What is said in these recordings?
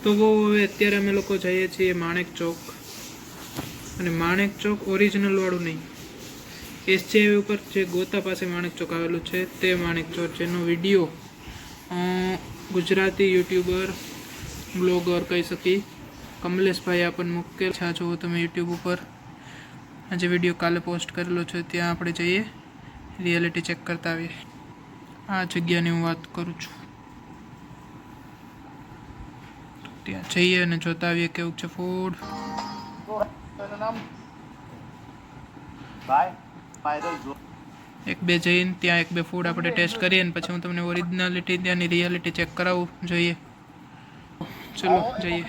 તો હવે અત્યારે અમે લોકો જઈએ છીએ માણેક ચોક, અને માણેક ચોક ઓરિજિનલ વાળું નહીં, એસજી હાઈવે ઉપર જે ગોતા પાસે માણેક ચોક આવેલું છે તે માણેક ચોક, જેનો વિડીયો ગુજરાતી યુટ્યુબર બ્લોગર કહી શકી કમલેશભાઈ આપણને મૂકેલ છે, જુઓ તમે યુટ્યુબ ઉપર આજે વિડીયો કાલે પોસ્ટ કરેલો છે, ત્યાં આપણે જઈએ રિયાલિટી ચેક કરતા આવીએ. આ જગ્યાની હું વાત કરું છું, ત્યાં જઈએ અને જોતા આવીએ કેવું છે ફૂડ. એક બે જઈને ત્યાં એક બે ફૂડ આપણે ટેસ્ટ કરીએ અને પછી હું તમને ઓરિજિનાલિટી ત્યાંની રિયાલિટી ચેક કરાવું, જોઈએ. ચલો જઈએ.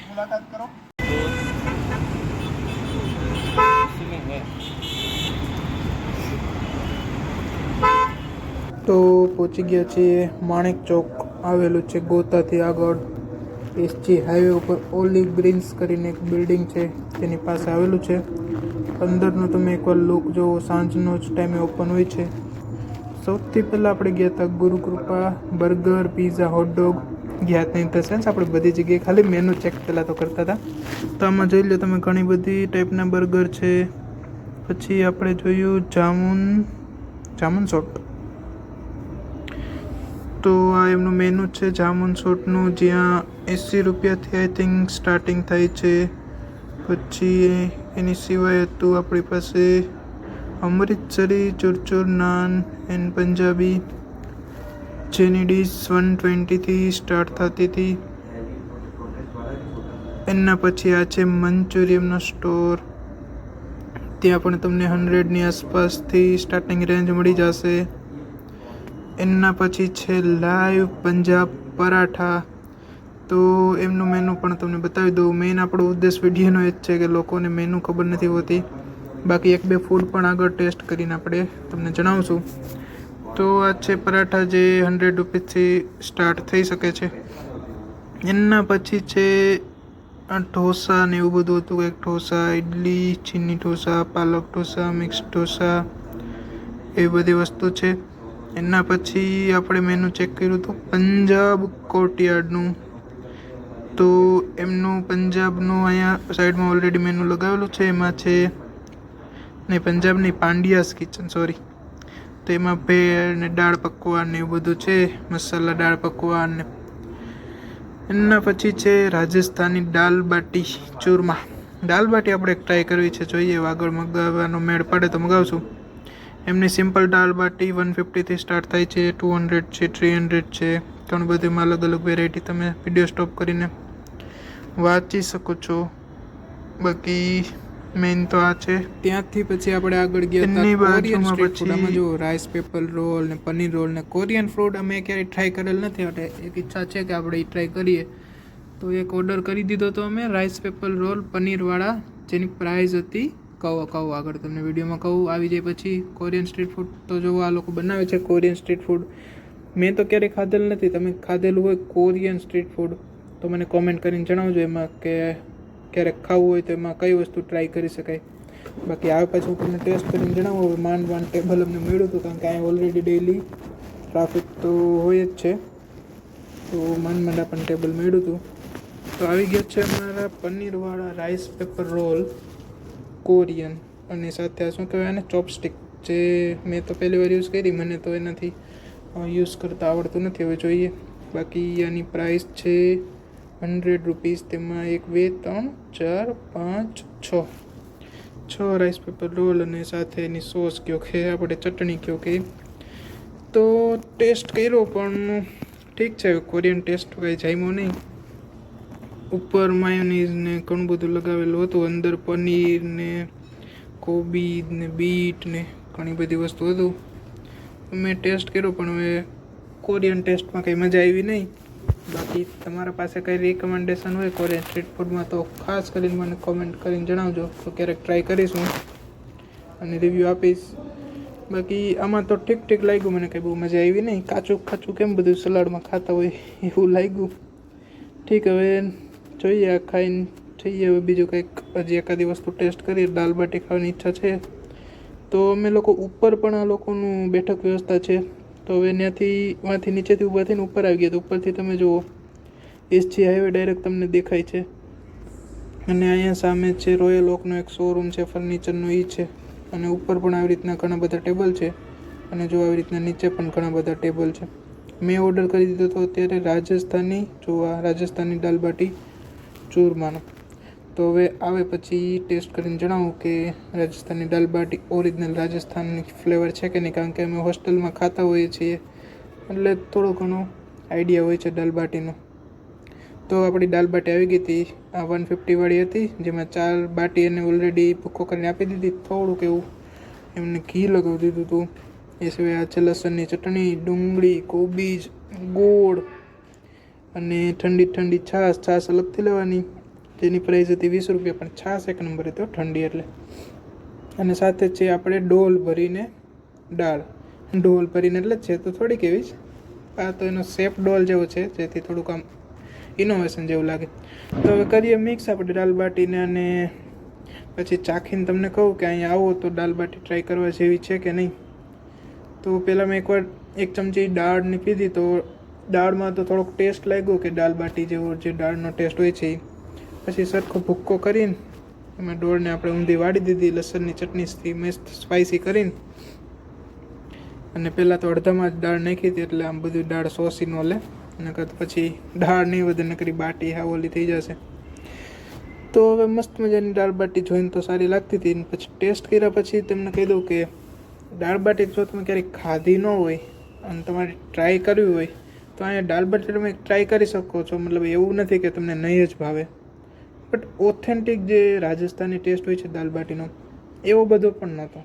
તો પહોંચી ગયા છીએ માણેક ચોક, આવેલું છે ગોતાથી આગળ એસજી હાઈવે ઉપર. ઓલિવ ગ્રીન્સ કરીને એક બિલ્ડિંગ છે તેની પાસે આવેલું છે. અંદરનો તમે એકવાર લુક જોવો, સાંજનો જ ટાઈમે ઓપન હોય છે. સૌથી પહેલાં આપણે ગયા હતા ગુરુકૃપા બર્ગર, પીઝા, હોટડોગ ગયા હતા. ઇન ધ સેન્સ આપણે બધી જગ્યાએ ખાલી મેનુ ચેક પહેલાં તો કરતા હતા. તો આમાં જોઈ લો તમે ઘણી બધી ટાઈપના બર્ગર છે. પછી આપણે જોયું જામુન શોટ, તો આ એમનું મેનુ છે જામુન શોટનું, જ્યાં 80 રૂપિયાથી આઈ થિંક સ્ટાર્ટિંગ થાય છે. પછી એની સિવાય હતું આપણી પાસે અમૃતસરી ચૂરચૂર નાન એન્ડ પંજાબી, જેની ડીશ 120થી સ્ટાર્ટ થતી હતી. એના પછી આ છે મંચુરિયમનો સ્ટોર, ત્યાં પણ તમને 100ની આસપાસથી સ્ટાર્ટિંગ રેન્જ મળી જશે. એના પછી છે લાઈવ પંજાબ પરાઠા, તો એમનું મેનુ પણ તમને બતાવી દઉં. મેઇન આપણો ઉદ્દેશ વિડીયોનો એ જ છે કે લોકોને મેનુ ખબર નથી હોતી. બાકી એક બે ફૂડ પણ આગળ ટેસ્ટ કરીને આપણે તમને જણાવશું. તો આ છે પરાઠા, જે 100 રૂપીસથી સ્ટાર્ટ થઈ શકે છે. એના પછી છે ઢોસા ને એવું બધું હતું, કંઈક ઢોસા, ઇડલી, ચીની ઢોસા, પાલક ઢોસા, મિક્સ ઢોસા, એવી બધી વસ્તુ છે. એના પછી આપણે મેનુ ચેક કર્યું હતું પંજાબ કોર્ટયાર્ડનું, તો એમનું પંજાબનું અહીંયા સાઈડમાં ઓલરેડી મેનુ લગાવેલું છે. એમાં છે નહીં, પંજાબની પાંડિયાસ કિચન, સોરી. તો એમાં ભેળ ને દાળ પકવાન ને એવું બધું છે, મસાલા દાળ પકવાન ને. એના પછી છે રાજસ્થાની દાલ બાટી ચૂરમા. દાલ બાટી આપણે એક ટ્રાય કરવી છે, જોઈએ આગળ મગાવવાનો મેળ પડે તો મગાવશું. એમની સિમ્પલ દાલ બાટી 150થી સ્ટાર્ટ થાય છે, 200 છે, 300 છે, ઘણું બધું અલગ અલગ વેરાયટી તમે વિડીયો સ્ટોપ કરીને વાંચી શકો છો. બાકી મેઇન તો આ છે. ત્યાંથી પછી આપણે આગળ ગયા હતા કોરિયન સ્ટ્રીટ ફૂડ. આમાં જો રાઈસ પેપર રોલ ને પનીર રોલ ને કોરિયન ફૂડ અમે ક્યારેય ટ્રાય કરેલ નથી, એટલે એક ઈચ્છા છે કે આપણે એ ટ્રાય કરીએ. તો એક ઓર્ડર કરી દીધો તો અમે રાઈસ પેપર રોલ પનીરવાળા, જેની પ્રાઇસ હતી કહું આગળ તમને વિડીયોમાં કહું આવી જાય. પછી કોરિયન સ્ટ્રીટ ફૂડ તો જો આ લોકો બનાવે છે કોરિયન સ્ટ્રીટ ફૂડ, મેં તો ક્યારેય ખાધેલ નથી. તમે ખાધેલું હોય કોરિયન સ્ટ્રીટ ફૂડ તો મને કોમેન્ટ કરીને જણાવજો એમાં, કે ક્યારેક ખાવું હોય તો એમાં કઈ વસ્તુ ટ્રાય કરી શકાય. બાકી આવે પછી હું તમને ટેસ્ટ કરીને જણાવું. માંડ ટેબલ અમને મળ્યું હતું, કારણ કે અહીંયા ઓલરેડી ડેઈલી ટ્રાફિક તો હોય જ છે, તો માંડ આપણને ટેબલ મળ્યું હતું. તો આવી ગયા છે અમારા પનીરવાળા રાઈસ પેપર રોલ કોરિયન, અને સાથે શું કહેવાય એને ચોપસ્ટિક, જે મેં તો પહેલી વાર યુઝ કરી, મને તો એનાથી યુઝ કરતાં આવડતું નથી, હવે જોઈએ. બાકી આની પ્રાઇસ છે 100 રૂપીસ. તેમાં 1 2 3 4 5 6 રાઈસ પેપર રોલ, અને સાથે એની સોસ કહો કે આપણે ચટણી કહો કે. તો ટેસ્ટ કર્યો પણ ઠીક છે, કોરિયન ટેસ્ટ કંઈ જામ્યો નહીં. ઉપર માયોનીઝ ને ઘણું બધું લગાવેલું હતું, અંદર પનીર ને કોબી ને બીટ ને ઘણી બધી વસ્તુ હતું. મેં ટેસ્ટ કર્યો પણ હવે કોરિયન ટેસ્ટમાં કંઈ મજા આવી નહીં. બાકી તમારા પાસે કંઈ રિકમેન્ડેશન હોય કોરિયન સ્ટ્રીટ ફૂડમાં તો ખાસ કરીને મને કોમેન્ટ કરીને જણાવજો, તો ક્યારેક ટ્રાય કરીશું અને રિવ્યૂ આપીશ. બાકી આમાં તો ઠીક લાગ્યું, મને કંઈ બહુ મજા આવી નહીં. કાચું કેમ બધું સલાડમાં ખાતા હોય એવું લાગ્યું. ઠીક, હવે જોઈએ આ ખાઈને જઈએ. હવે બીજું કંઈક હજી એકાદી વસ્તુ ટેસ્ટ કરીએ. દાલ બાટી ખાવાની ઈચ્છા છે. તો અમે લોકો ઉપર પણ આ લોકોનું બેઠક વ્યવસ્થા છે, તો હવે ત્યાંથી નીચેથી ઊભા થઈને ઉપર આવી ગયા. તો ઉપરથી તમે જુઓ એસજી હાઈવે ડાયરેક્ટ તમને દેખાય છે. અને અહીંયા સામે છે રોયલ ઓકનો એક શોરૂમ છે ફર્નિચરનો, એ છે. અને ઉપર પણ આવી રીતના ઘણા બધા ટેબલ છે. અને જો આવી રીતના નીચે પણ ઘણા બધા ટેબલ છે. મેં ઓર્ડર કરી દીધો હતો અત્યારે રાજસ્થાની દાલ બાટી ચૂરમાનો. તો હવે આવે પછી ટેસ્ટ કરીને જણાવું કે રાજસ્થાની દાલ બાટી ઓરિજિનલ રાજસ્થાનની ફ્લેવર છે કે નહીં. કારણ કે અમે હોસ્ટેલમાં ખાતા હોઈએ છીએ એટલે થોડો ઘણો આઈડિયા હોય છે દાલ બાટીનો. તો આપણી દાલ બાટી આવી ગઈ હતી. આ 150 વાળી હતી, જેમાં 4 બાટી એને ઓલરેડી ભૂકો કરીને આપી દીધી. થોડુંક એવું એમને ઘી લગાવી દીધું હતું. એ સિવાય આ છે લસણની ચટણી, ડુંગળી, કોબીજ, ગોળ અને ઠંડી છાશ અલગથી લેવાની, જેની પ્રાઇસ હતી 20 રૂપિયા. પણ છાશ એક નંબર હતો ઠંડી એટલે. અને સાથે છે આપણે ડોલ ભરીને દાળ. ડોલ ભરીને એટલે છે તો થોડીક એવી જ, આ તો એનો શેપ ડોલ જેવો છે, જેથી થોડુંક આમ ઇનોવેશન જેવું લાગે. તો હવે કરીએ મિક્સ આપણે દાલ બાટીને. અને પછી ચાખીને તમને કહું કે અહીંયા આવો તો દાલ બાટી ટ્રાય કરવા જેવી છે કે નહીં. તો પહેલાં મેં એકવાર 1 ચમચી દાળની પીધી, તો દાળમાં તો થોડોક ટેસ્ટ લાગ્યો કે દાલ બાટી જેવો જે દાળનો ટેસ્ટ હોય છે. પછી સરખો ભૂક્કો કરીને એમાં ડોળને આપણે ઊંધી વાળી દીધી લસણની ચટણીથી મસ્ત સ્પાઇસી કરીને. અને પહેલાં તો અડધામાં જ દાળ નાખી હતી, એટલે આમ બધું દાળ શોષી ન લે. નકર પછી દાળ નહીં વધે, નકરી બાટી હા ઓલી થઈ જશે. તો હવે મસ્ત મજાની દાળ બાટી જોઈને તો સારી લાગતી હતી. પછી ટેસ્ટ કર્યા પછી તમને કહી દઉં કે દાળ બાટી જો તમે ક્યારેક ખાધી ન હોય અને તમારે ટ્રાય કરવી હોય તો અહીંયા દાળ બાટી તમે ટ્રાય કરી શકો છો. મતલબ એવું નથી કે તમને નહીં જ ભાવે, બટ ઓથેન્ટિક જે રાજસ્થાની ટેસ્ટ હોય છે દાળ બાટીનો એવો બધો પણ નહોતો.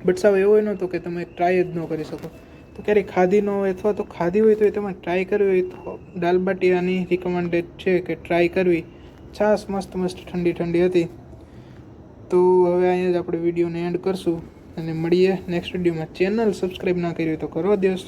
બટ સાવ એવો નહોતો કે તમે ટ્રાય જ ન કરી શકો. તો ક્યારેય ખાધી ન હોય અથવા તો ખાધી હોય તો એ તમે ટ્રાય કરવી હોય તો દાલ બાટી આની રિકમેન્ડેડ છે કે ટ્રાય કરવી. છાશ મસ્ત ઠંડી હતી. તો હવે અહીંયા જ આપણે વિડીયોને એન્ડ કરશું અને મળીએ નેક્સ્ટ વિડીયોમાં. ચેનલ સબસ્ક્રાઈબ ના કરી હોય તો કરો દિવસ.